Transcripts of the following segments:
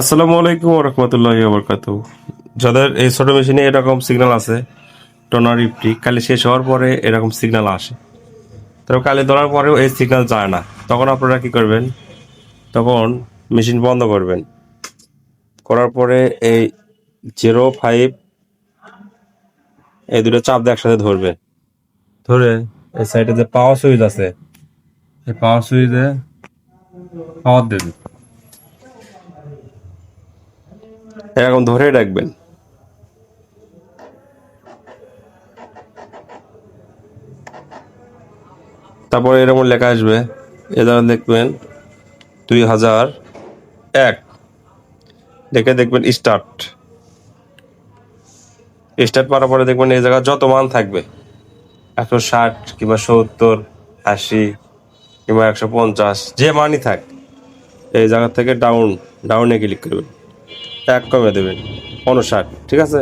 আসসালামু আলাইকুম রহমতুল্লাহি ওবরকাতু। যাদের এই ছোট মেশিনে এরকম সিগন্যাল আছে, টোনার ইপটি কালি শেষ হওয়ার পরে এরকম সিগন্যাল আসে, তবে কালি ধরার পরেও এই সিগন্যাল যায় না, তখন আপনারা কি করবেন? তখন মেশিন বন্ধ করবেন। করার পরে এই 05 এই দুটো চাপ দিয়ে একসাথে ধরবেন। ধরে এই সাইডে যে পাওয়ার সুইচ আছে, এই পাওয়ার সুইচে পাওয়ার দেবেন, এরকম ধরে রাখবেন। তারপরে এরকম লেখা আসবে, এ দ্বারা দেখবেন 2001 দেখে দেখবেন স্টার্ট স্টার্ট মারার পরে দেখবেন এই জায়গায় যত মান থাকবে 160 কিংবা 70, 80 কিংবা 150, যে মানই থাক এই জায়গা থেকে ডাউনে ক্লিক করবেন, এক কমে দেবেন 59, ঠিক আছে?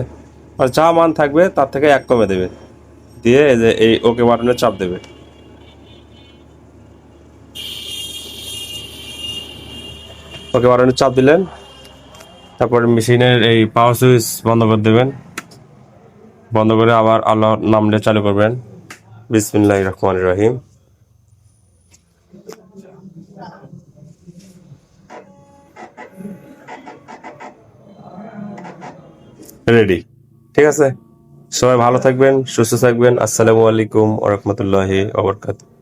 আর যা মান থাকবে তার থেকে এক কমে দেবেন, দিয়ে এই যে এই ওকে বাটনে চাপ দেবেন। ওকে বাটনে চাপ দিলেন, তারপরে মেশিনের এই পাওয়ার সুইচ বন্ধ করে দেবেন। বন্ধ করে আবার আল্লাহর নাম নিয়ে চালু করবেন, বিসমিল্লাহির রহমানির রহিম। রেডি, ঠিক আছে? সবাই ভালো থাকবেন, সুস্থ থাকবেন। আসসালামু আলাইকুম ওয়া রাহমাতুল্লাহি ওয়া বারাকাতুহু।